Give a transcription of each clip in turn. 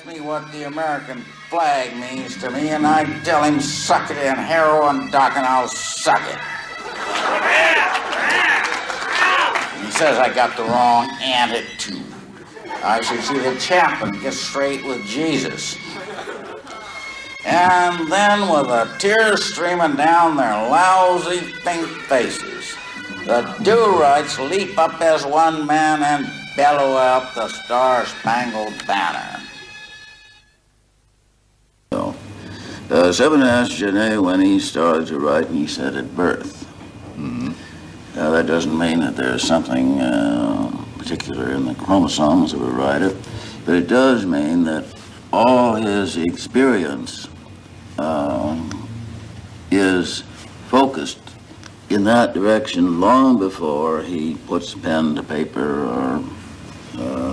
asks me what the American flag means to me, and I tell him, suck it in heroin, Doc, and I'll suck it. He says I got the wrong attitude. I should see the chaplain get straight with Jesus. And then, with the tears streaming down their lousy pink faces, the do-rights leap up as one man and bellow out the Star-Spangled Banner. So, someone asked Genet when he started to write, and he said at birth. Mm-hmm. Now, that doesn't mean that there's something particular in the chromosomes of a writer, but it does mean that all his experience is focused in that direction long before he puts pen to paper or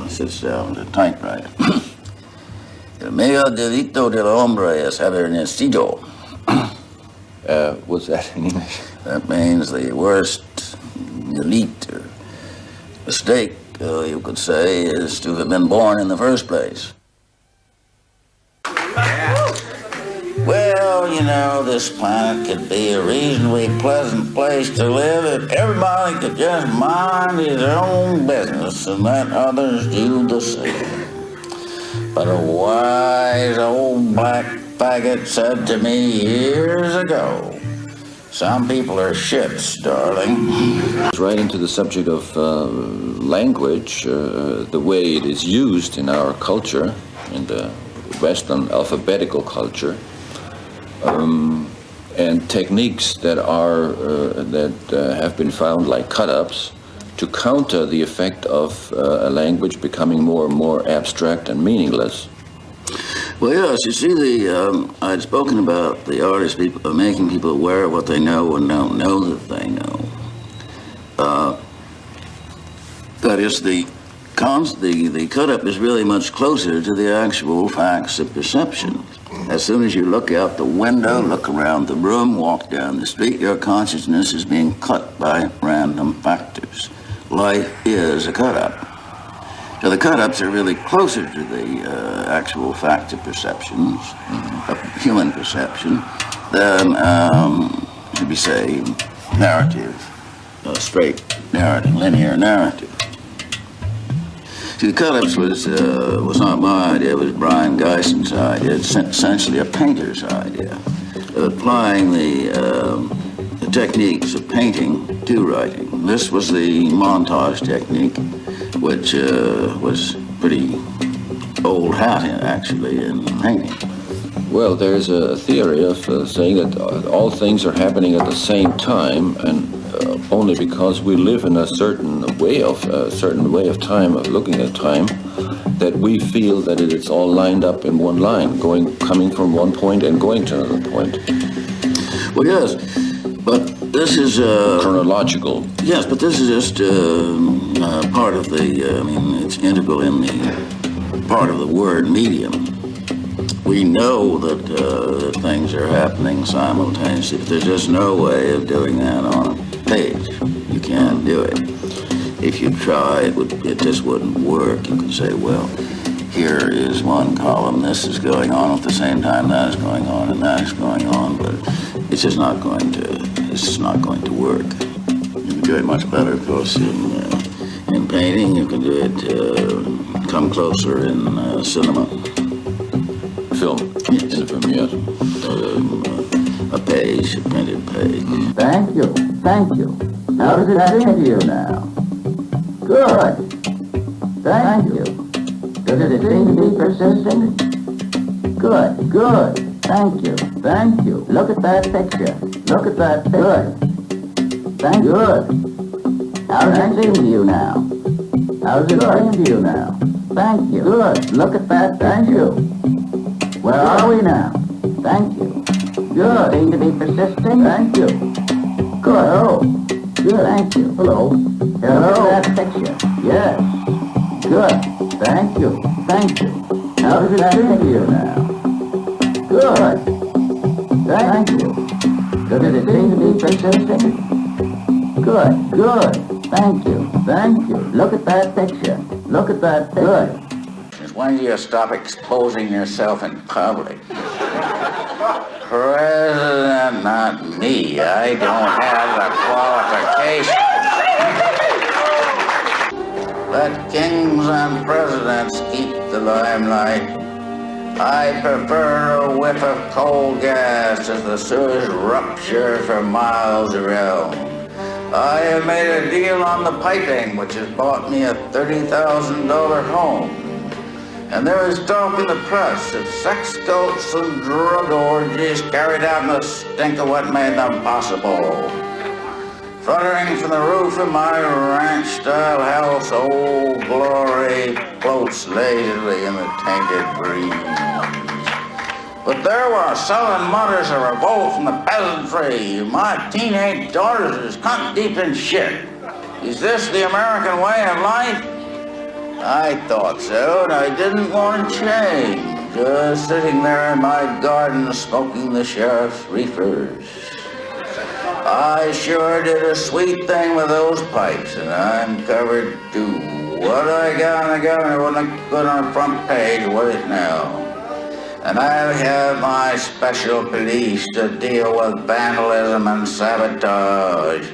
sits down at a typewriter. El mayor delito del hombre es haber nacido. What's that in English? That means the worst elite or mistake, you could say, is to have been born in the first place. Well, you know, this planet could be a reasonably pleasant place to live if everybody could just mind his own business and let others do the same. But a wise old black faggot said to me years ago, some people are shits, darling. Right into the subject of language, the way it is used in our culture, in the Western alphabetical culture, and techniques that have been found, like cut-ups, to counter the effect of a language becoming more and more abstract and meaningless. Well, yes, you see, I'd spoken about the artists making people aware of what they know and don't know that they know. That is, the cut-up is really much closer to the actual facts of perception. As soon as you look out the window, look around the room, walk down the street, your consciousness is being cut by random factors. Life is a cut-up. So the cut-ups are really closer to the actual fact of perceptions, of human perception, than, should we say, narrative, straight narrative, linear narrative. See, the cut-ups was not my idea, it was Brian Geison's idea. It's essentially a painter's idea of applying the techniques of painting to writing. This was the montage technique, which was pretty old hat, actually, in painting. Well, there's a theory of saying that all things are happening at the same time, and only because we live in a certain way of time, of looking at time, that we feel that it's all lined up in one line, coming from one point and going to another point. Well, yes, but this is chronological. Yes, but this is just part of the. It's integral in the part of the word medium. We know that things are happening simultaneously, but there's just no way of doing that on a page. You can't do it. If you try, it just wouldn't work. You could say, well, here is one column, this is going on at the same time, that is going on, and that is going on, but it's just not going to work. You can do it much better, of course, in painting. You can do it, come closer in cinema. Film. Yes. In the film, yes. A page, a printed page. Thank you. How does it seem to you now? Good. Thank you. Does it seem to be persistent? Good. Thank you. Look at that picture. Good. Thank you. Good. How does it seem to you now? Thank you. Good. Look at that. Thank you. Where are we now? Thank you. Good. Seem to be persisting? Thank you. Good. Oh. Good. Thank you. Hello. Hello. That picture. Yes. Good. Thank you. How does it seem to you now? Good. Thank you. Does it seem to be persisting? Good. Thank you. Look at that picture. Good. When do you stop exposing yourself in public? President, not me. I don't have the qualifications. Let kings and presidents keep the limelight. I prefer a whiff of coal gas as the sewers rupture for miles around. I have made a deal on the piping, which has bought me a $30,000 home. And there is talk in the press of sex cults and drug orgies carried out in the stink of what made them possible. Fluttering from the roof of my ranch-style house, Old Glory floats lazily in the tainted breeze. But there were sullen mutters of revolt from the peasantry. My teenage daughters is cunt deep in shit. Is this the American way of life? I thought so, and I didn't want to change. Just sitting there in my garden smoking the sheriff's reefers. I sure did a sweet thing with those pipes, and I'm covered too. What I got on the governor wouldn't look good on the front page, would it now? And I have my special police to deal with vandalism and sabotage.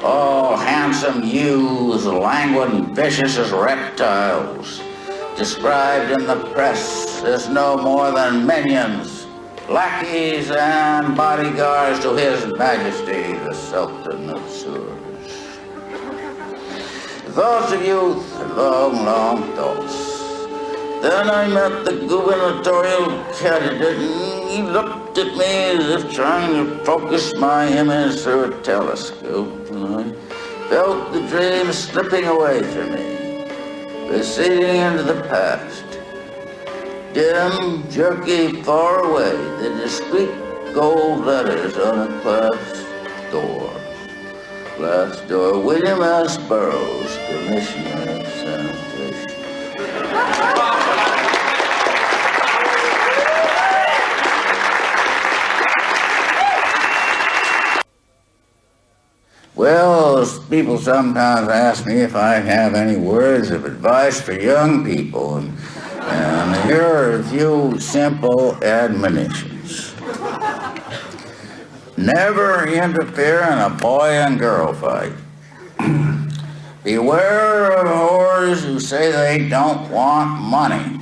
Oh, handsome youths, languid and vicious as reptiles, described in the press as no more than minions, lackeys and bodyguards to His Majesty, the Sultan of Sewers. Thoughts of youth, long, long thoughts. Then I met the gubernatorial candidate, and he looked at me as if trying to focus my image through a telescope, and I felt the dream slipping away from me, receding into the past. Dim, jerky, far away, the discreet gold letters on a glass door. Glass door, William S. Burroughs, Commissioner of Sanitation. Well, people sometimes ask me if I have any words of advice for young people, and here are a few simple admonitions. Never interfere in a boy and girl fight. Beware of whores who say they don't want money.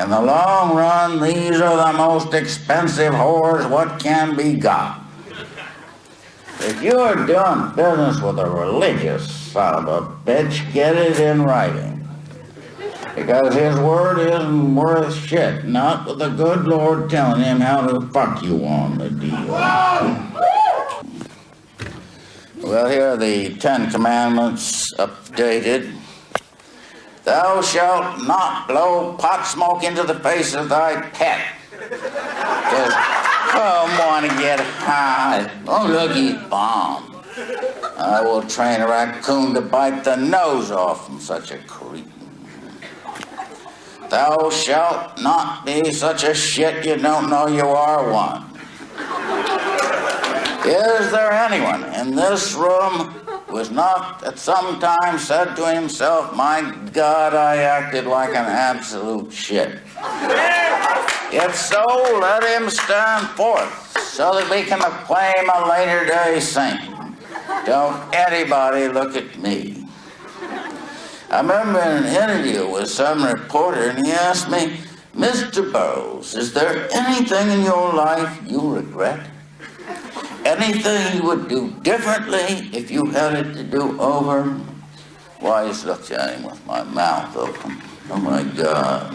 In the long run, these are the most expensive whores what can be got. If you're doing business with a religious son of a bitch, get it in writing. Because his word isn't worth shit, not with the good Lord telling him how to fuck you on the deal. Well, here are the 10 Commandments updated. Thou shalt not blow pot smoke into the face of thy pet. Just come on and get high. Oh, look, he's bomb. I will train a raccoon to bite the nose off from such a cretin. Thou shalt not be such a shit you don't know you are one. Is there anyone in this room who has not at some time said to himself, my God, I acted like an absolute shit? If so, let him stand forth so that we can acclaim a later day saint. Don't anybody look at me. I remember in an interview with some reporter, and he asked me, Mr. Burroughs, is there anything in your life you regret? Anything you would do differently if you had it to do over? Well, I just looked at him with my mouth open. Oh my God.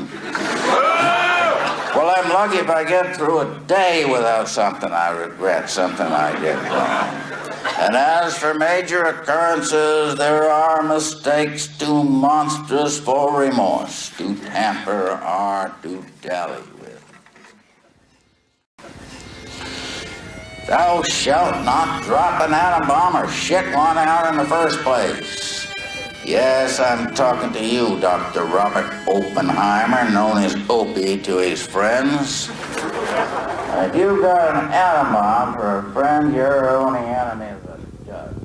Well, I'm lucky if I get through a day without something I regret, something I did wrong. And as for major occurrences, there are mistakes too monstrous for remorse to tamper or to dally with. Thou shalt not drop an atom bomb or shit one out in the first place. Yes, I'm talking to you, Dr. Robert Oppenheimer, known as Opie to his friends. If you've got an atom bomb for a friend, your only enemy is a judge.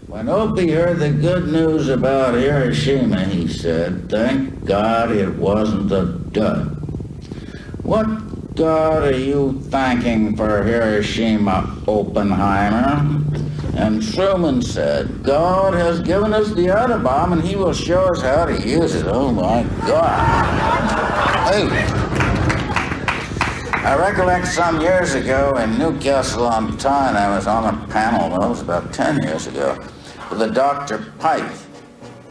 When Opie heard the good news about Hiroshima, he said, "Thank God it wasn't a dud." What God are you thanking for Hiroshima, Oppenheimer? And Truman said, "God has given us the atom bomb and he will show us how to use it." Oh my God. Hey. I recollect some years ago in Newcastle on Tyne, I was on a panel, well, it was about 10 years ago, with a Dr. Pike,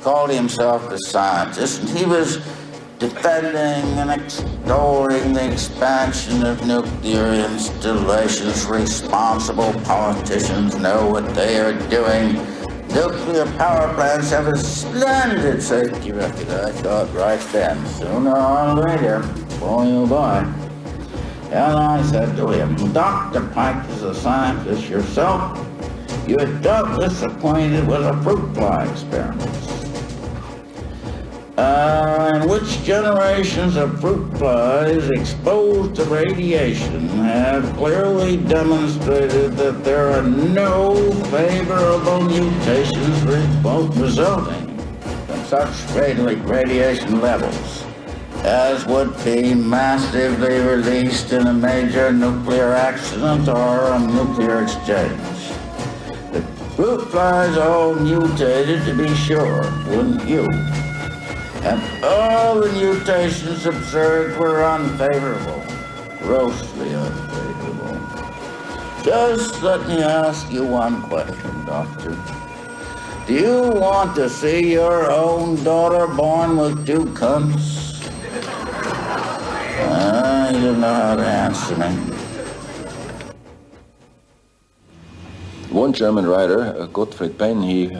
called himself a scientist, and he was defending and extolling the expansion of nuclear installations. Responsible politicians know what they are doing. Nuclear power plants have a splendid safety record. I thought right then, sooner or later, before you buy. And I said to him, "Dr. Pike is a scientist yourself. You are doubtless acquainted with the fruit fly experiments. And which generations of fruit flies exposed to radiation have clearly demonstrated that there are no favorable mutations resulting from such radiation levels as would be massively released in a major nuclear accident or a nuclear exchange. The fruit flies all mutated, to be sure, wouldn't you? And all the mutations observed were unfavorable, grossly unfavorable. Just let me ask you one question, Doctor. Do you want to see your own daughter born with two cunts? You don't know how to answer me. One German writer, Gottfried Benn, he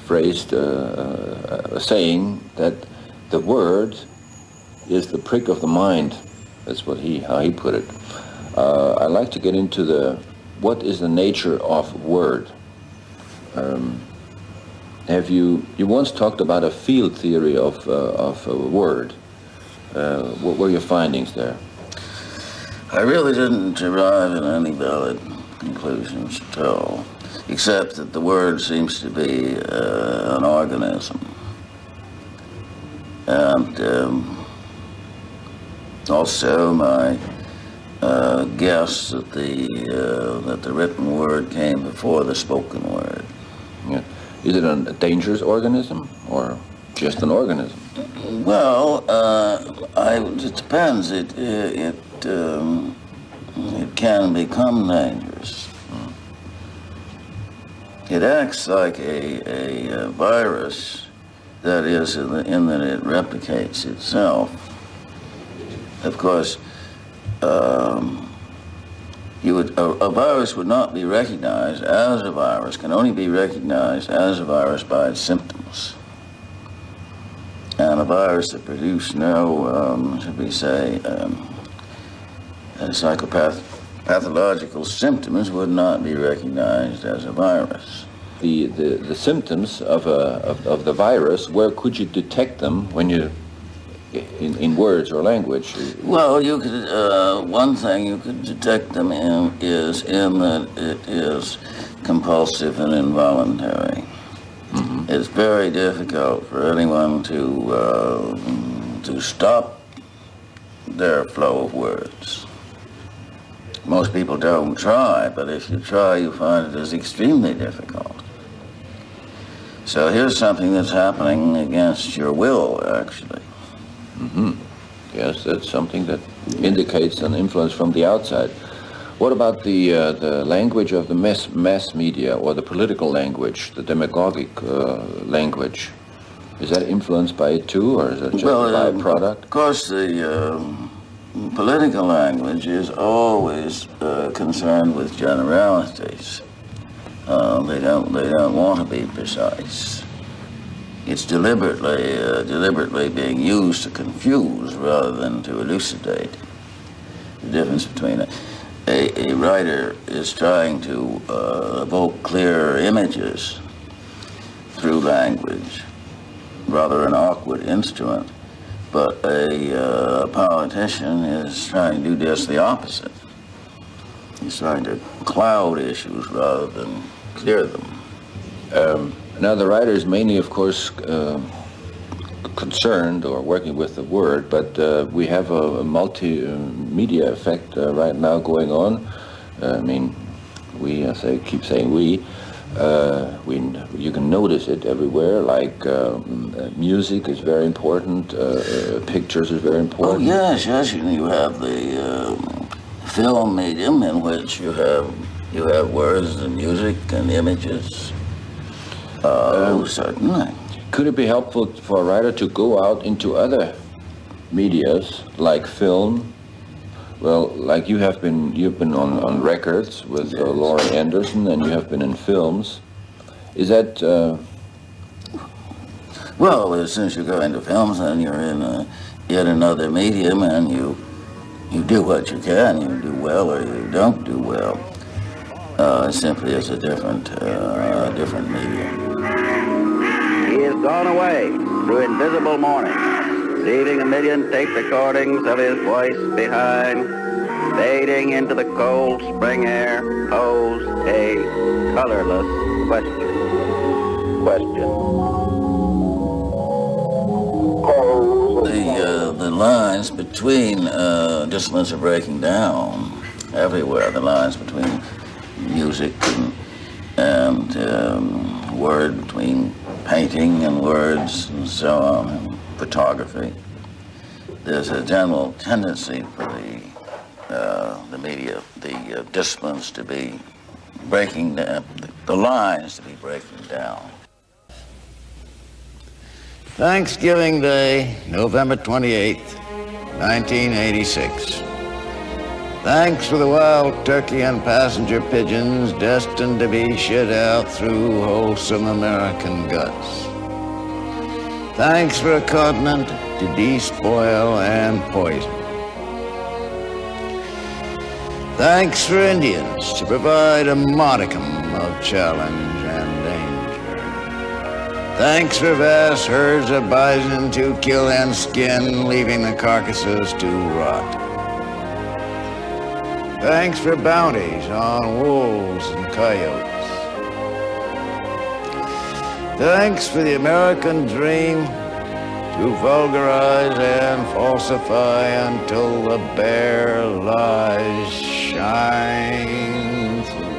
phrased a saying that the word is the prick of the mind. That's how he put it. I'd like to get into what is the nature of word. You once talked about a field theory of a word. What were your findings there? I really didn't arrive at any valid conclusions at all, except that the word seems to be an organism. And also my guess that the written word came before the spoken word. Yeah. Is it a dangerous organism or just an organism? Well, it depends. It can become dangerous. It acts like a virus, that is, in that it replicates itself. Of course, a virus would not be recognized as a virus, can only be recognized as a virus by its symptoms. And a virus that produced no, should we say, psychopathological symptoms would not be recognized as a virus. The symptoms of the virus, where could you detect them when you, in words or language? Well, you could, one thing you could detect them is that it is compulsive and involuntary. Mm-hmm. It's very difficult for anyone to stop their flow of words. Most people don't try, but if you try, you find it is extremely difficult. So here's something that's happening against your will, actually. Mm-hmm. Yes, that's something that indicates an influence from the outside. What about the language of the mass media, or the political language, the demagogic language? Is that influenced by it too, or is it just a byproduct? Of course, the political language is always concerned with generalities. They don't want to be precise. It's deliberately being used to confuse rather than to elucidate. The difference between a writer is trying to evoke clear images through language, rather an awkward instrument. But a politician is trying to do just the opposite. He's trying to cloud issues rather than clear them. Now, the writer is mainly, of course, concerned or working with the word, but we have a multimedia effect right now going on. I mean, keep saying we. You can notice it everywhere, like music is very important, pictures is very important. Oh, yes, you have the film medium in which you have words and music and images. Certainly. Could it be helpful for a writer to go out into other medias, like film? Well, like you've been on records with Laurie Anderson, and you have been in films. Is that? Well, since you go into films, then you're in yet another medium, and you do what you can. You do well or you don't do well. Simply as a different medium. He has gone away through invisible morning, leaving a million tape recordings of his voice behind, fading into the cold spring air, posed a colorless question. The lines between disciplines are breaking down everywhere. The lines between music and word, between painting and words and so on, and photography. There's a general tendency for the media, the disciplines to be breaking down, the lines to be breaking down. Thanksgiving Day, November 28th, 1986. Thanks for the wild turkey and passenger pigeons destined to be shit out through wholesome American guts. Thanks for a continent to despoil and poison. Thanks for Indians to provide a modicum of challenge and danger. Thanks for vast herds of bison to kill and skin, leaving the carcasses to rot. Thanks for bounties on wolves and coyotes. Thanks for the American dream to vulgarize and falsify until the bare lies shine through.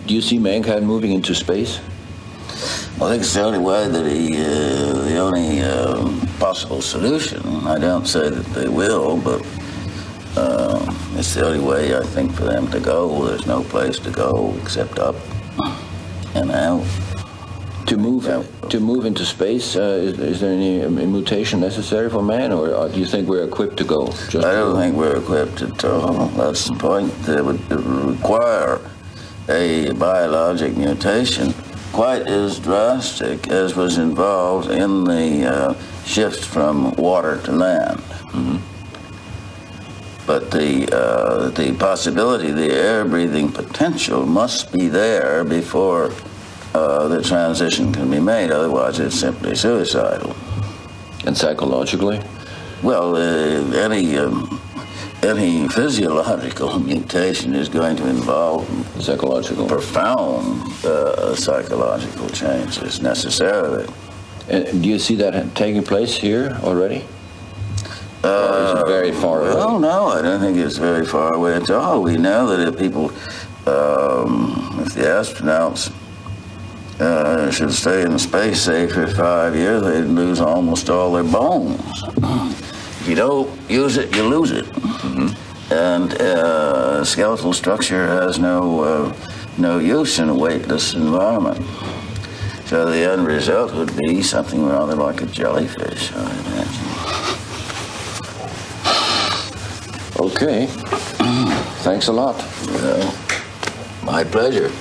Do you see mankind moving into space? Well, I think it's the only way that the only possible solution. I don't say that they will, but it's the only way, I think, for them to go. There's no place to go except up and out. To move into space, is there any mutation necessary for man, or do you think we're equipped to go? I don't think we're equipped at all. That's the point. It would require a biologic mutation quite as drastic as was involved in the shift from water to land. Mm-hmm. But the possibility, the air-breathing potential must be there before the transition can be made. Otherwise, it's simply suicidal. And psychologically? Well, any physiological mutation is going to involve profound psychological changes necessarily. And do you see that taking place here already? Or is it very far away? Well, no, I don't think it's very far away at all. We know that if people, if the astronauts should stay in space, say, for 5 years, they'd lose almost all their bones. If you don't use it, you lose it. Mm-hmm. And skeletal structure has no use in a weightless environment. So the end result would be something rather like a jellyfish, I imagine. Okay. Thanks a lot. Well, my pleasure.